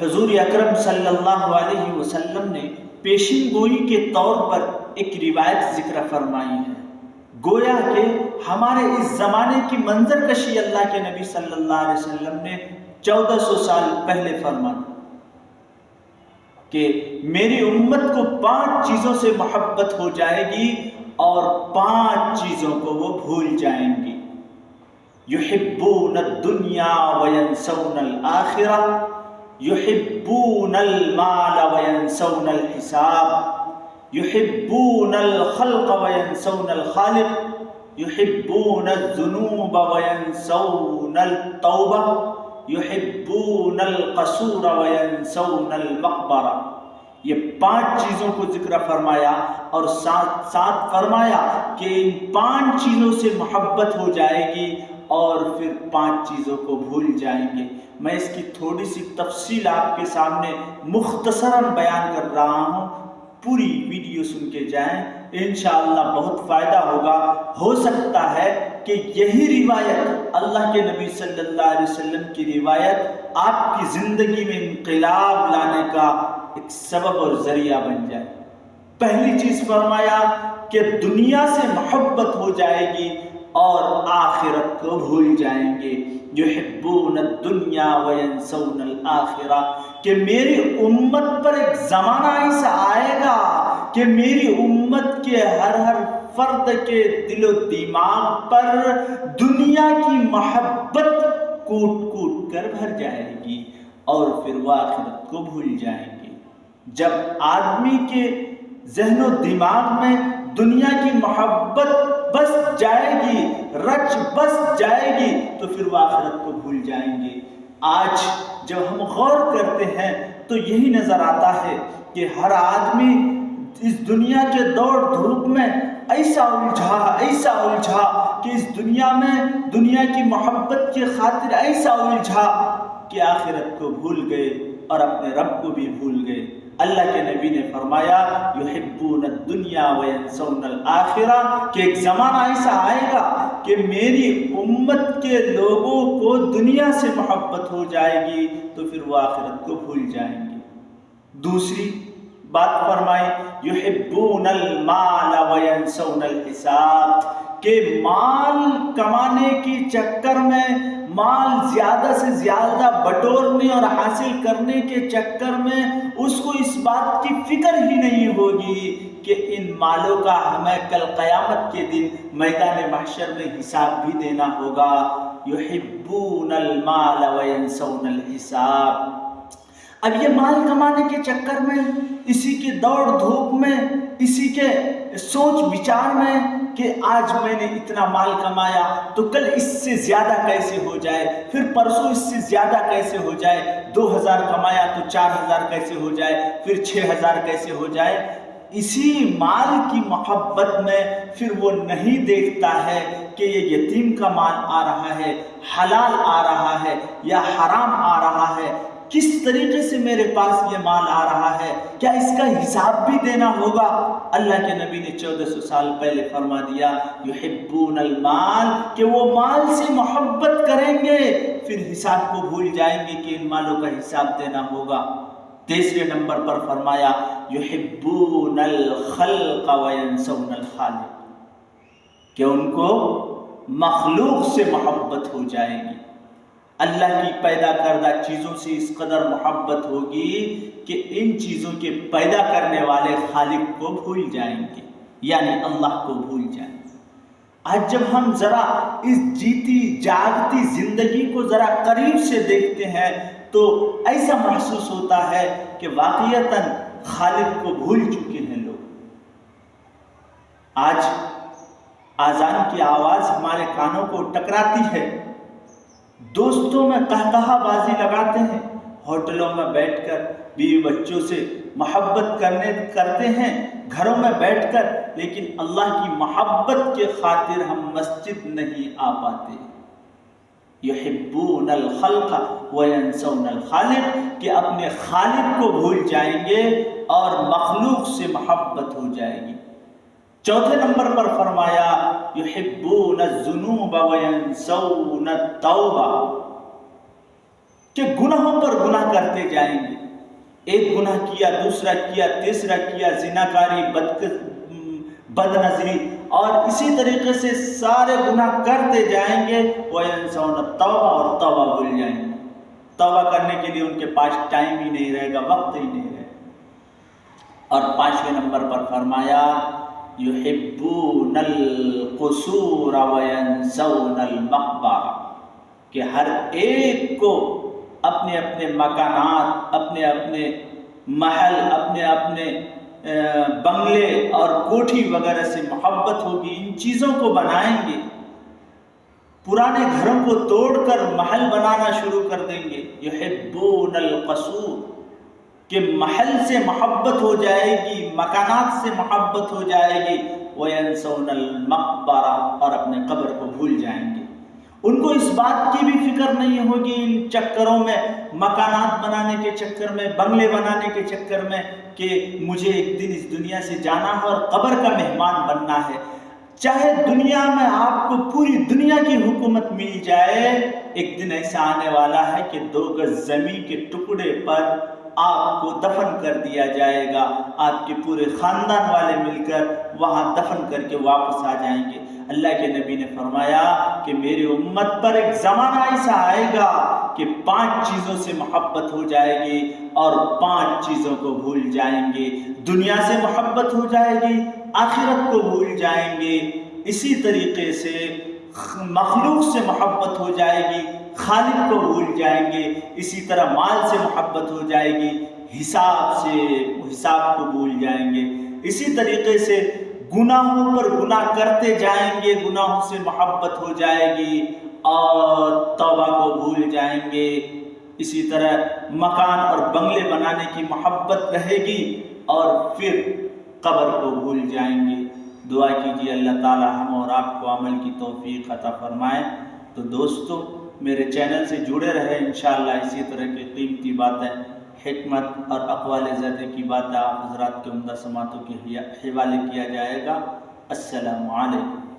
حضور اکرم صلی اللہ علیہ وسلم نے پیشین گوئی کے طور پر ایک روایت ذکر فرمائی ہے. گویا کہ ہمارے اس زمانے کی منظر کشی اللہ کے نبی صلی اللہ علیہ وسلم نے 1400 سال پہلے فرمائی کہ میری امت کو 5 چیزوں سے محبت ہو جائے گی اور 5 چیزوں کو وہ بھول جائیں گی. یحبون الدنیا وینسون الآخرہ، یحبون المال وینسون الحساب، یحبون الخلق وینسون الخالق، یحبون الذنوب وینسون التوبہ، یحبون القصور وینسون المقبرہ. یہ 5 چیزوں کو ذکر فرمایا اور ساتھ ساتھ فرمایا کہ ان 5 چیزوں سے محبت ہو جائے گی اور پھر 5 چیزوں کو بھول جائیں گے. میں اس کی تھوڑی سی تفصیل آپ کے سامنے مختصراً بیان کر رہا ہوں، پوری ویڈیو سن کے جائیں، انشاءاللہ بہت فائدہ ہوگا. ہو سکتا ہے کہ یہی روایت، اللہ کے نبی صلی اللہ علیہ وسلم کی روایت، آپ کی زندگی میں انقلاب لانے کا ایک سبب اور ذریعہ بن جائے. پہلی چیز فرمایا کہ دنیا سے محبت ہو جائے گی اور آخرت کو بھول جائیں گے. یحبون الدنیا وینسون الآخرہ، کہ میری امت پر ایک زمانہ ایسا آئے گا کہ میری امت کے ہر فرد کے دل و دماغ پر دنیا کی محبت کوٹ کوٹ کر بھر جائے گی اور پھر وہ آخرت کو بھول جائیں گے. جب آدمی کے ذہن و دماغ میں دنیا کی محبت بس جائے گی، رچ بس جائے گی، تو پھر وہ آخرت کو بھول جائیں گے. آج جب ہم غور کرتے ہیں تو یہی نظر آتا ہے کہ ہر آدمی اس دنیا کے دوڑ دھوپ میں ایسا الجھا کہ اس دنیا میں دنیا کی محبت کی خاطر ایسا الجھا کہ آخرت کو بھول گئے اور اپنے رب کو بھی بھول گئے. اللہ کے نبی نے فرمایا یحبون الدنیا وینسون الآخرہ، کہ ایک زمانہ ایسا آئے گا کہ میری امت کے لوگوں کو دنیا سے محبت ہو جائے گی تو پھر وہ آخرت کو بھول جائیں گے. دوسری بات فرمائی یحبون المال وینسون الحساب، کہ مال کمانے کے چکر میں، مال زیادہ سے زیادہ بٹورنے اور حاصل کرنے کے چکر میں اس کو اس بات کی فکر ہی نہیں ہوگی کہ ان مالوں کا ہمیں کل قیامت کے دن میدان محشر میں حساب بھی دینا ہوگا. یحبون المال وینسون الحساب. اب یہ مال کمانے کے چکر میں، اسی کے دوڑ دھوپ میں، اسی کے سوچ بچار میں کہ آج میں نے اتنا مال کمایا تو کل اس سے زیادہ کیسے ہو جائے، پھر پرسوں اس سے زیادہ کیسے ہو جائے، 2000 کمایا تو 4000 کیسے ہو جائے، پھر 6000 کیسے ہو جائے. اسی مال کی محبت میں پھر وہ نہیں دیکھتا ہے کہ یہ یتیم کا مال آ رہا ہے، حلال آ رہا ہے یا حرام آ رہا ہے، کس طریقے سے میرے پاس یہ مال آ رہا ہے، کیا اس کا حساب بھی دینا ہوگا. اللہ کے نبی نے 1400 سال پہلے فرما دیا یحبون المال، کہ وہ مال سے محبت کریں گے پھر حساب کو بھول جائیں گے کہ ان مالوں کا حساب دینا ہوگا. تیسرے نمبر پر فرمایا یحبون الخلق وینسون الخالق، کہ ان کو مخلوق سے محبت ہو جائے گی. اللہ کی پیدا کردہ چیزوں سے اس قدر محبت ہوگی کہ ان چیزوں کے پیدا کرنے والے خالق کو بھول جائیں گے، یعنی اللہ کو بھول جائیں گے. آج جب ہم ذرا اس جیتی جاگتی زندگی کو ذرا قریب سے دیکھتے ہیں تو ایسا محسوس ہوتا ہے کہ واقعتاً خالق کو بھول چکے ہیں لوگ. آج آذان کی آواز ہمارے کانوں کو ٹکراتی ہے، دوستوں میں قہقہہ بازی لگاتے ہیں، ہوٹلوں میں بیٹھ کر بیوی بچوں سے محبت کرتے ہیں گھروں میں بیٹھ کر، لیکن اللہ کی محبت کے خاطر ہم مسجد نہیں آ پاتے. یحبون الخلق وینسون الخالق، کہ اپنے خالق کو بھول جائیں گے اور مخلوق سے محبت ہو جائے گی. چوتھے نمبر پر فرمایا یحبون الذنوب وینسون التوبہ، کہ گناہوں پر گناہ کرتے جائیں گے. ایک گناہ کیا، دوسرا کیا، تیسرا کیا، زناکاری، بد نظری، اور اسی طریقے سے سارے گناہ کرتے جائیں گے. وَيَنْسَوْنَ التَّوْبَةَ، اور توبہ بھول جائیں گے. توبہ کرنے کے لیے ان کے پاس ٹائم ہی نہیں رہے گا، وقت ہی نہیں رہے گا. اور 5ویں نمبر پر فرمایا يُحِبُّونَ الْقُصُورَ وَيَنْسَوْنَ الْمَقْبَرَةَ، کہ ہر ایک کو اپنے اپنے مکانات، اپنے اپنے محل، اپنے اپنے بنگلے اور کوٹھی وغیرہ سے محبت ہوگی. ان چیزوں کو بنائیں گے، پرانے گھروں کو توڑ کر محل بنانا شروع کر دیں گے. یحبون القصور، کہ محل سے محبت ہو جائے گی، مکانات سے محبت ہو جائے گی. وینسون المقبرہ، اور اپنے قبر کو بھول جائیں گے. ان کو اس بات کی بھی فکر نہیں ہوگی ان چکروں میں، مکانات بنانے کے چکر میں، بنگلے بنانے کے چکر میں، کہ مجھے ایک دن اس دنیا سے جانا ہے اور قبر کا مہمان بننا ہے. چاہے دنیا میں آپ کو پوری دنیا کی حکومت مل جائے، ایک دن ایسا آنے والا ہے کہ 2 گز زمین کے ٹکڑے پر آپ کو دفن کر دیا جائے گا. آپ کے پورے خاندان والے مل کر وہاں دفن کر کے واپس آ جائیں گے. اللہ کے نبی نے فرمایا کہ میری امت پر ایک زمانہ ایسا آئے گا کہ 5 چیزوں سے محبت ہو جائے گی اور 5 چیزوں کو بھول جائیں گے. دنیا سے محبت ہو جائے گی، آخرت کو بھول جائیں گے. اسی طریقے سے مخلوق سے محبت ہو جائے گی، خالق کو بھول جائیں گے. اسی طرح مال سے محبت ہو جائے گی، حساب کو بھول جائیں گے. اسی طریقے سے گناہوں پر گناہ کرتے جائیں گے، گناہوں سے محبت ہو جائے گی اور توبہ کو بھول جائیں گے. اسی طرح مکان اور بنگلے بنانے کی محبت رہے گی اور پھر قبر کو بھول جائیں گے. دعا کیجیے اللہ تعالی ہم اور آپ کو عمل کی توفیق عطا فرمائے. تو دوستو میرے چینل سے جڑے رہے، انشاءاللہ اسی طرح کی قیمتی باتیں، حکمت اور اقوال زادہ کی باتیں آپ حضرات کے عمدہ سماعتوں کے حوالے کیا جائے گا. السلام علیکم.